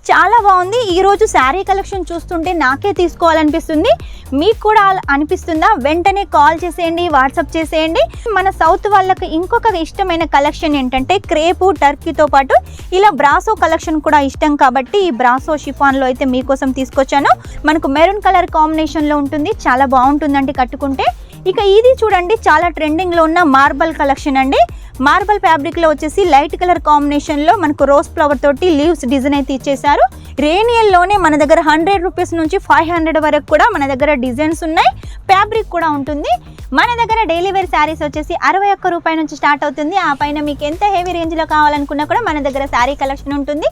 చాలా బాగుంది. ఈ రోజు శారీ కలెక్షన్ చూస్తుంటే నాకే తీసుకోవాలనిపిస్తుంది. మీకు కూడా అనిపిస్తుందా? వెంటనే కాల్ చేసేయండి, వాట్సాప్ చేసేయండి. మన సౌత్ వాళ్ళకి ఇంకొక ఇష్టమైన కలెక్షన్ ఏంటంటే క్రేపు టర్కీతో పాటు ఇలా బ్రాసో కలెక్షన్ కూడా ఇష్టం కాబట్టి ఈ బ్రాసో షిఫాన్లో అయితే మీకోసం తీసుకొచ్చాను. మనకు మెరూన్ కలర్ కాంబినేషన్లో ఉంటుంది, చాలా బాగుంటుందండి కట్టుకుంటే. ఇక ఇది చూడండి, చాలా ట్రెండింగ్లో ఉన్న మార్బల్ కలెక్షన్ అండి. మార్బల్ ఫ్యాబ్రిక్లో వచ్చేసి లైట్ కలర్ కాంబినేషన్లో మనకు రోజ్ ఫ్లవర్ తోటి లీవ్స్ డిజైన్ అయితే ఇచ్చేసారు. రేనియల్లోనే మన దగ్గర 100 రూపీస్ నుంచి 500 వరకు కూడా మన దగ్గర డిజైన్స్ ఉన్నాయి. ఫ్యాబ్రిక్ కూడా ఉంటుంది. మన దగ్గర డైలీ వేర్ శారీస్ వచ్చేసి 61 రూపాయల నుంచి స్టార్ట్ అవుతుంది. ఆ పైన మీకు ఎంత హెవీ రేంజ్లో కావాలనుకున్నా కూడా మన దగ్గర శారీ కలెక్షన్ ఉంటుంది.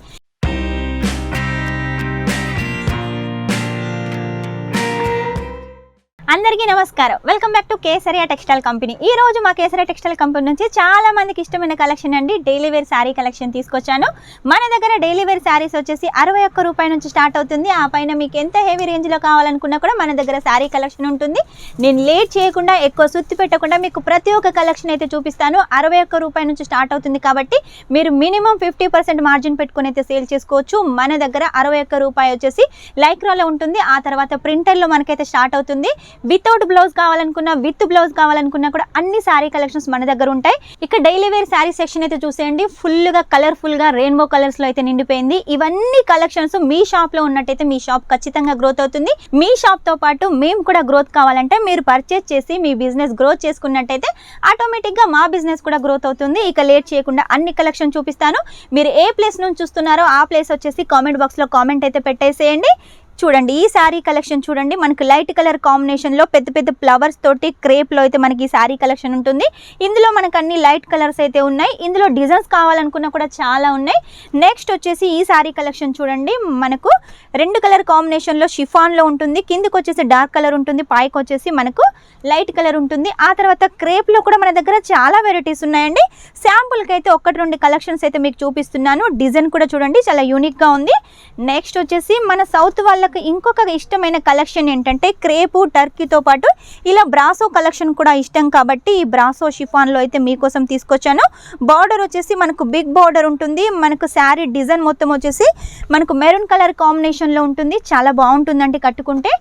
అందరికీ నమస్కారం. Welcome back to Kesariya textile company. ఈ రోజు మా కేసరియా టెక్స్టైల్ కంపెనీ నుంచి చాలా మందికి ఇష్టమైన కలెక్షన్ అండి, డైలీ వేర్ శారీ కలెక్షన్ తీసుకొచ్చాను. మన దగ్గర డైలీ వేర్ శారీస్ వచ్చేసి 61 రూపాయల నుంచి స్టార్ట్ అవుతుంది. ఆ పైన మీకు ఎంత హెవీ రేంజ్లో కావాలనుకున్నా కూడా మన దగ్గర శారీ కలెక్షన్ ఉంటుంది. నేను లేట్ చేయకుండా, ఎక్కువ సుత్తి పెట్టకుండా మీకు ప్రతి ఒక్క కలెక్షన్ అయితే చూపిస్తాను. 61 రూపాయల నుంచి స్టార్ట్ అవుతుంది కాబట్టి మీరు మినిమం 50% మార్జిన్ పెట్టుకుని అయితే సేల్ చేసుకోవచ్చు. మన దగ్గర 61 రూపాయలు వచ్చేసి లైక్రాలో ఉంటుంది. ఆ తర్వాత ప్రింటర్లో మనకైతే స్టార్ట్ అవుతుంది. వితౌట్ బ్లౌజ్ కావాలనుకున్నా, విత్ బ్లౌజ్ కావాలనుకున్నా కూడా అన్ని శారీ కలెక్షన్స్ మన దగ్గర ఉంటాయి. ఇక డైలీ వేర్ శారీ సెక్షన్ అయితే చూసేయండి, ఫుల్గా కలర్ఫుల్గా రెయిన్బో కలర్స్లో అయితే నిండిపోయింది. ఇవన్నీ కలెక్షన్స్ మీ షాప్లో ఉన్నట్టయితే మీ షాప్ ఖచ్చితంగా గ్రోత్ అవుతుంది. మీ షాప్తో పాటు మేము కూడా గ్రోత్ కావాలంటే మీరు పర్చేస్ చేసి మీ బిజినెస్ గ్రోత్ చేసుకున్నట్టయితే ఆటోమేటిక్గా మా బిజినెస్ కూడా గ్రోత్ అవుతుంది. ఇక లేట్ చేయకుండా అన్ని కలెక్షన్ చూపిస్తాను. మీరు ఏ ప్లేస్ నుంచి చూస్తున్నారో ఆ ప్లేస్ వచ్చేసి కామెంట్ బాక్స్లో కామెంట్ అయితే పెట్టేసేయండి. చూడండి, ఈ శారీ కలెక్షన్ చూడండి, మనకు లైట్ కలర్ కాంబినేషన్లో పెద్ద పెద్ద ఫ్లవర్స్ తోటి క్రేప్లో అయితే మనకి ఈ శారీ కలెక్షన్ ఉంటుంది. ఇందులో మనకు అన్ని లైట్ కలర్స్ అయితే ఉన్నాయి. ఇందులో డిజైన్స్ కావాలనుకున్నా కూడా చాలా ఉన్నాయి. నెక్స్ట్ వచ్చేసి ఈ శారీ కలెక్షన్ చూడండి, మనకు 2 కలర్ కాంబినేషన్లో షిఫాన్లో ఉంటుంది. కిందకి వచ్చేసి డార్క్ కలర్ ఉంటుంది, పైకి వచ్చేసి మనకు లైట్ కలర్ ఉంటుంది. ఆ తర్వాత క్రేప్లో కూడా మన దగ్గర చాలా వెరైటీస్ ఉన్నాయండి. శాంపుల్కి అయితే 1-2 కలెక్షన్స్ అయితే మీకు చూపిస్తున్నాను. డిజైన్ కూడా చూడండి, చాలా యూనిక్గా ఉంది. నెక్స్ట్ వచ్చేసి మన సౌత్ వాళ్ళ ఇంకొక ఇష్టమైన కలెక్షన్ ఏంటంటే క్రేపు టర్కీతో పాటు ఇలా బ్రాసో కలెక్షన్ కూడా ఇష్టం కాబట్టి ఈ బ్రాసో షిఫాన్లో అయితే మీకోసం తీసుకొచ్చాను. బార్డర్ వచ్చేసి మనకు బిగ్ బార్డర్ ఉంటుంది. మనకు శారీ డిజైన్ మొత్తం వచ్చేసి మనకు మెరూన్ కలర్ కాంబినేషన్లో ఉంటుంది, చాలా బాగుంటుందండి కట్టుకుంటే.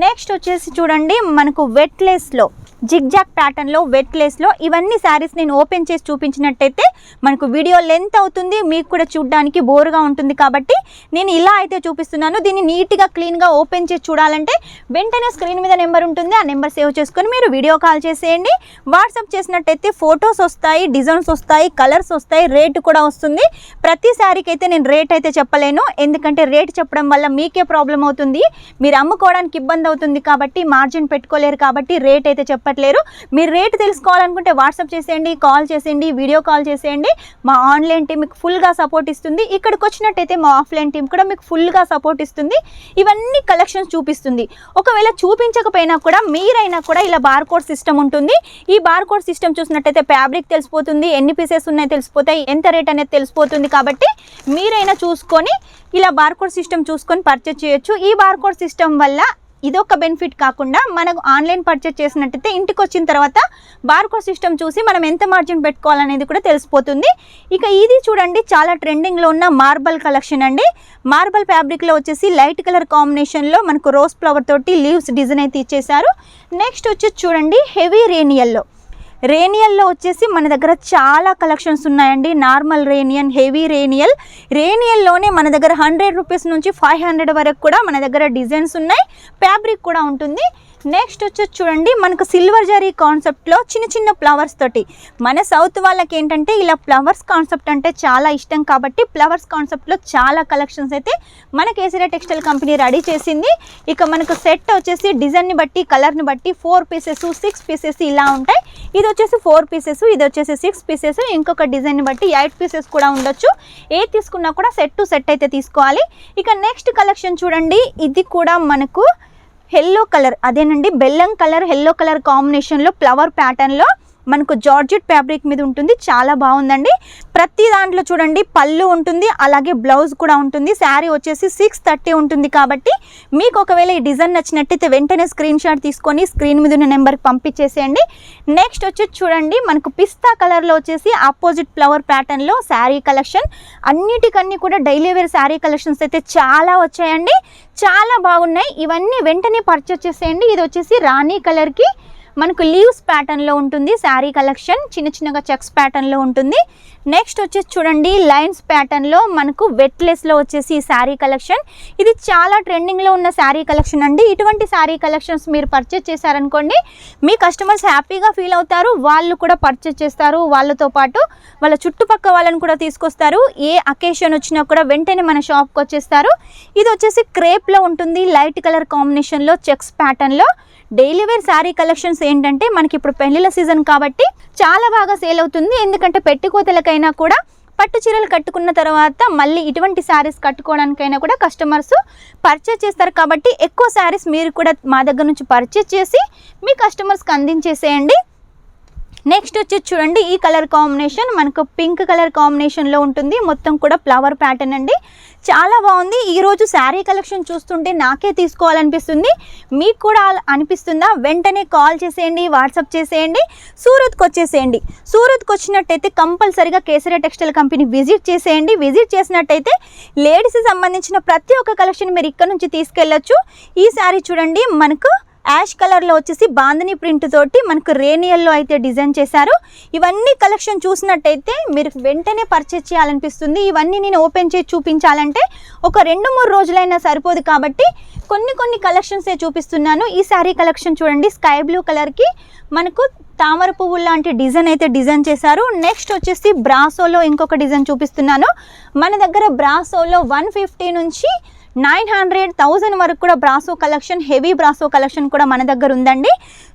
నెక్స్ట్ వచ్చేసి చూడండి, మనకు వెట్ లేస్లో జిగ్జాగ్ ప్యాటర్న్లో వెట్ లేస్లో ఇవన్నీ శారీస్ నేను ఓపెన్ చేసి చూపించినట్టయితే మనకు వీడియో లెంత్ అవుతుంది, మీకు కూడా చూడడానికి బోరుగా ఉంటుంది కాబట్టి నేను ఇలా అయితే చూపిస్తున్నాను. దీన్ని నీట్గా క్లీన్గా ఓపెన్ చేసి చూడాలంటే వెంటనే స్క్రీన్ మీద నెంబర్ ఉంటుంది, ఆ నెంబర్ సేవ్ చేసుకొని మీరు వీడియో కాల్ చేసేయండి. వాట్సాప్ చేసినట్టయితే ఫొటోస్ వస్తాయి, డిజైన్స్ వస్తాయి, కలర్స్ వస్తాయి, రేటు కూడా వస్తుంది. ప్రతి శారీకి అయితే నేను రేట్ అయితే చెప్పలేను, ఎందుకంటే రేట్ చెప్పడం వల్ల మీకే ప్రాబ్లం అవుతుంది, మీరు అమ్ముకోవడానికి ఇబ్బంది అవుతుంది కాబట్టి మార్జిన్ పెట్టుకోలేరు కాబట్టి రేట్ అయితే చెప్పట్లేరు. మీరు రేట్ తెలుసుకోవాలనుకుంటే వాట్సాప్ చేసేయండి, కాల్ చేసేయండి, వీడియో కాల్ చేసేయండి. మా ఆన్లైన్ టీం మీకు ఫుల్గా సపోర్ట్ ఇస్తుంది. ఇక్కడికి వచ్చినట్టయితే మా ఆఫ్లైన్ టీం కూడా మీకు ఫుల్గా సపోర్ట్ ఇస్తుంది. ఇవన్నీ కలెక్షన్స్ చూపిస్తుంది. ఒకవేళ చూపించకపోయినా కూడా మీరైనా కూడా ఇలా బార్కోడ్ సిస్టమ్ ఉంటుంది. ఈ బార్కోడ్ సిస్టమ్ చూసినట్టయితే ఫ్యాబ్రిక్ తెలిసిపోతుంది, ఎన్ని పీసెస్ ఉన్నాయో తెలిసిపోతాయి, ఎంత రేట్ అనేది తెలిసిపోతుంది. కాబట్టి మీరైనా చూసుకొని ఇలా బార్కోడ్ సిస్టమ్ చూసుకొని పర్చేస్ చేయొచ్చు. ఈ బార్కోడ్ సిస్టమ్ వల్ల ఇదొక బెనిఫిట్ కాకుండా మనకు ఆన్లైన్ పర్చేస్ చేసినట్టయితే ఇంటికి వచ్చిన తర్వాత బార్కోడ్ సిస్టమ్ చూసి మనం ఎంత మార్జిన్ పెట్టుకోవాలనేది కూడా తెలిసిపోతుంది. ఇక ఇది చూడండి, చాలా ట్రెండింగ్లో ఉన్న మార్బల్ కలెక్షన్ అండి. మార్బల్ ఫ్యాబ్రిక్లో వచ్చేసి లైట్ కలర్ కాంబినేషన్లో మనకు రోజ్ ఫ్లవర్ తోటి లీవ్స్ డిజైన్ అయితే ఇచ్చేసారు. నెక్స్ట్ వచ్చేసి చూడండి, హెవీ రేనియల్లో వచ్చేసి మన దగ్గర చాలా కలెక్షన్స్ ఉన్నాయండి. నార్మల్ రేనియన్, హెవీ రేనియల్లోనే మన దగ్గర 100 రూపీస్ నుంచి 500 వరకు కూడా మన దగ్గర డిజైన్స్ ఉన్నాయి. ఫ్యాబ్రిక్ కూడా ఉంటుంది. నెక్స్ట్ వచ్చేసి చూడండి, మనకు సిల్వర్ జరీ కాన్సెప్ట్లో చిన్న చిన్న ఫ్లవర్స్ తోటి మన సౌత్ వాళ్ళకి ఏంటంటే ఇలా ఫ్లవర్స్ కాన్సెప్ట్ అంటే చాలా ఇష్టం కాబట్టి ఫ్లవర్స్ కాన్సెప్ట్లో చాలా కలెక్షన్స్ అయితే మన కేసరియా టెక్స్టైల్ కంపెనీ రెడీ చేసింది. ఇక మనకు సెట్ వచ్చేసి డిజైన్ని బట్టి, కలర్ని బట్టి 4 పీసెస్, 6 పీసెస్ ఇలా ఉంటాయి. ఇది వచ్చేసి 4 పీసెస్, ఇది వచ్చేసి 6 పీసెస్, ఇంకొక డిజైన్ని బట్టి 8 పీసెస్ కూడా ఉండొచ్చు. ఏది తీసుకున్నా కూడా సెట్ టు సెట్ అయితే తీసుకోవాలి. ఇక నెక్స్ట్ కలెక్షన్ చూడండి, ఇది కూడా మనకు ఎల్లో కలర్, అదేనండి బెల్లం కలర్, ఎల్లో కలర్ కాంబినేషన్లో ఫ్లవర్ ప్యాటర్న్లో మనకు జార్జెట్ ఫ్యాబ్రిక్ మీద ఉంటుంది, చాలా బాగుందండి. ప్రతి దాంట్లో చూడండి పళ్ళు ఉంటుంది, అలాగే బ్లౌజ్ కూడా ఉంటుంది. శారీ వచ్చేసి 630 ఉంటుంది కాబట్టి మీకు ఒకవేళ ఈ డిజైన్ నచ్చినట్టయితే వెంటనే స్క్రీన్ షాట్ తీసుకొని స్క్రీన్ మీద ఉన్న నెంబర్కి పంపించేసేయండి. నెక్స్ట్ వచ్చేసి చూడండి మనకు పిస్తా కలర్లో వచ్చేసి ఆపోజిట్ ఫ్లవర్ ప్యాటర్న్లో శారీ కలెక్షన్. అన్నిటికన్నీ కూడా డైలీ వేర్ శారీ కలెక్షన్స్ అయితే చాలా వచ్చాయండి, చాలా బాగున్నాయి. ఇవన్నీ వెంటనే పర్చేస్ చేసేయండి. ఇది వచ్చేసి రాణి కలర్కి మనకు లీవ్స్ ప్యాటర్న్లో ఉంటుంది శారీ కలెక్షన్, చిన్న చిన్నగా చెక్స్ ప్యాటర్న్లో ఉంటుంది. నెక్స్ట్ వచ్చేసి చూడండి లైన్స్ ప్యాటర్న్లో మనకు వెట్లెస్లో వచ్చేసి శారీ కలెక్షన్. ఇది చాలా ట్రెండింగ్లో ఉన్న శారీ కలెక్షన్ అండి. ఇటువంటి శారీ కలెక్షన్స్ మీరు పర్చేస్ చేశారనుకోండి, మీ కస్టమర్స్ హ్యాపీగా ఫీల్ అవుతారు, వాళ్ళు కూడా పర్చేస్ చేస్తారు. వాళ్ళతో పాటు వాళ్ళ చుట్టుపక్కల వాళ్ళని కూడా తీసుకొస్తారు. ఏ అకేషన్ వచ్చినా కూడా వెంటనే మన షాప్కి వచ్చేస్తారు. ఇది వచ్చేసి క్రేప్లో ఉంటుంది, లైట్ కలర్ కాంబినేషన్లో చెక్స్ ప్యాటర్న్లో. డైలీ వేర్ శారీ కలెక్షన్స్ ఏంటంటే మనకి ఇప్పుడు పెళ్లిళ్ళ సీజన్ కాబట్టి చాలా బాగా సేల్ అవుతుంది. ఎందుకంటే పెట్టుకోతలకైనా కూడా పట్టు చీరలు కట్టుకున్న తర్వాత మళ్ళీ ఇటువంటి శారీస్ కట్టుకోవడానికైనా కూడా కస్టమర్స్ పర్చేస్ చేస్తారు. కాబట్టి ఎక్కువ శారీస్ మీరు కూడా మా దగ్గర నుంచి పర్చేస్ చేసి మీ కస్టమర్స్కి అందించేసేయండి. నెక్స్ట్ వచ్చేసి చూడండి ఈ కలర్ కాంబినేషన్ మనకు పింక్ కలర్ కాంబినేషన్లో ఉంటుంది, మొత్తం కూడా ఫ్లవర్ ప్యాటర్న్ అండి, చాలా బాగుంది. ఈరోజు శారీ కలెక్షన్ చూస్తుంటే నాకే తీసుకోవాలనిపిస్తుంది, మీకు కూడా అనిపిస్తుందా? వెంటనే కాల్ చేసేయండి, వాట్సాప్ చేసేయండి, సూరత్కి వచ్చేసేయండి. సూరత్కి వచ్చినట్టయితే కంపల్సరీగా కేసరియా టెక్స్టైల్ కంపెనీ విజిట్ చేసేయండి. విజిట్ చేసినట్టయితే లేడీస్కి సంబంధించిన ప్రతి ఒక్క కలెక్షన్ మీరు ఇక్కడ నుంచి తీసుకెళ్ళచ్చు. ఈ శారీ చూడండి మనకు యాష్ కలర్లో వచ్చేసి బాందని ప్రింట్ తోటి మనకు రేనియల్లో అయితే డిజైన్ చేశారు. ఇవన్నీ కలెక్షన్ చూసినట్టయితే మీరు వెంటనే పర్చేస్ చేయాలనిపిస్తుంది. ఇవన్నీ నేను ఓపెన్ చేసి చూపించాలంటే ఒక 2-3 రోజులైనా సరిపోదు కాబట్టి కొన్ని కలెక్షన్సే చూపిస్తున్నాను. ఈ శారీ కలెక్షన్ చూడండి స్కై బ్లూ కలర్కి మనకు తామర పువ్వు లాంటి డిజైన్ అయితే డిజైన్ చేశారు. నెక్స్ట్ వచ్చేసి బ్రాసోలో ఇంకొక డిజైన్ చూపిస్తున్నాను. మన దగ్గర బ్రాసోలో 150 నుంచి 900-1000 వరకు కూడా brasso collection, heavy brasso collection కూడా మన దగ్గర ఉందండి.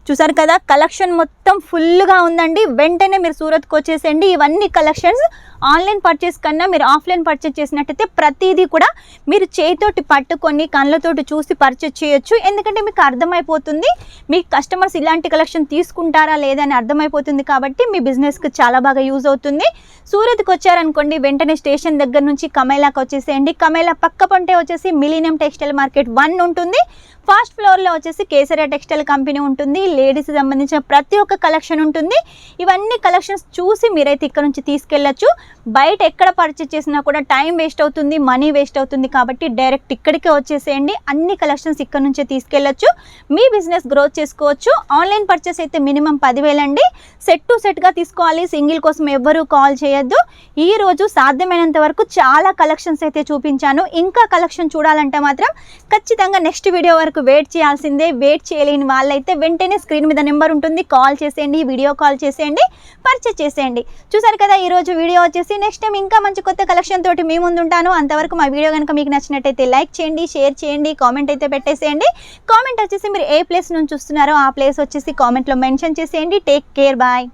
చూసారు కదా కలెక్షన్ మొత్తం ఫుల్గా ఉందండి. వెంటనే మీరు సూరత్కి వచ్చేసేయండి. ఇవన్నీ కలెక్షన్స్ ఆన్లైన్ పర్చేస్ కన్నా మీరు ఆఫ్లైన్ పర్చేస్ చేసినట్టయితే ప్రతిదీ కూడా మీరు చేతితోటి పట్టుకొని కళ్ళతోటి చూసి పర్చేస్ చేయొచ్చు. ఎందుకంటే మీకు అర్థమైపోతుంది మీ కస్టమర్స్ ఇలాంటి కలెక్షన్ తీసుకుంటారా లేదా అని అర్థమైపోతుంది. కాబట్టి మీ బిజినెస్కి చాలా బాగా యూజ్ అవుతుంది. సూరత్కి వచ్చారనుకోండి వెంటనే స్టేషన్ దగ్గర నుంచి కమైలాకి వచ్చేసేయండి. కమైలా పక్క పంటే వచ్చేసి మిలీనియం టెక్స్టైల్ మార్కెట్ 1 ఉంటుంది. ఫస్ట్ ఫ్లోర్లో వచ్చేసి కేసరియా టెక్స్టైల్ కంపెనీ ఉంటుంది. లేడీస్కి సంబంధించిన ప్రతి ఒక్క కలెక్షన్ ఉంటుంది. ఇవన్నీ కలెక్షన్స్ చూసి మీరైతే ఇక్కడ నుంచి తీసుకెళ్ళచ్చు. బయట ఎక్కడ పర్చేస్ చేసినా కూడా టైం వేస్ట్ అవుతుంది, మనీ వేస్ట్ అవుతుంది. కాబట్టి డైరెక్ట్ ఇక్కడికే వచ్చేసేయండి. అన్ని కలెక్షన్స్ ఇక్కడ నుంచే తీసుకెళ్ళచ్చు. మీ బిజినెస్ గ్రోత్ చేసుకోవచ్చు. ఆన్లైన్ పర్చేస్ అయితే మినిమం 10,000 అండి. సెట్ టు సెట్గా తీసుకోవాలి, సింగిల్ కోసం ఎవ్వరూ కాల్ చేయొద్దు. ఈరోజు సాధ్యమైనంత వరకు చాలా కలెక్షన్స్ అయితే చూపించాను. ఇంకా కలెక్షన్ చూడాలంటే మాత్రం ఖచ్చితంగా నెక్స్ట్ వీడియో వరకు వెయిట్ చేయాల్సిందే. వెయిట్ చేయలేని వాళ్ళైతే వెంటనే స్క్రీన్ మీద నెంబర్ ఉంటుంది, కాల్ చేసేయండి, వీడియో కాల్ చేసేయండి, పర్చేస్ చేసేయండి. చూసారు కదా ఈరోజు వీడియో వచ్చేసి. నెక్స్ట్ టైం ఇంకా మంచి కొత్త కలెక్షన్ తోటి మీ ముందు ఉంటాను. అంతవరకు మా వీడియో కనుక మీకు నచ్చినట్టయితే లైక్ చేయండి, షేర్ చేయండి, కామెంట్ అయితే పెట్టేసేయండి. కామెంట్ వచ్చేసి మీరు ఏ ప్లేస్ నుంచి చూస్తున్నారో ఆ ప్లేస్ వచ్చేసి కామెంట్లో మెన్షన్ చేసేయండి. Take care, bye.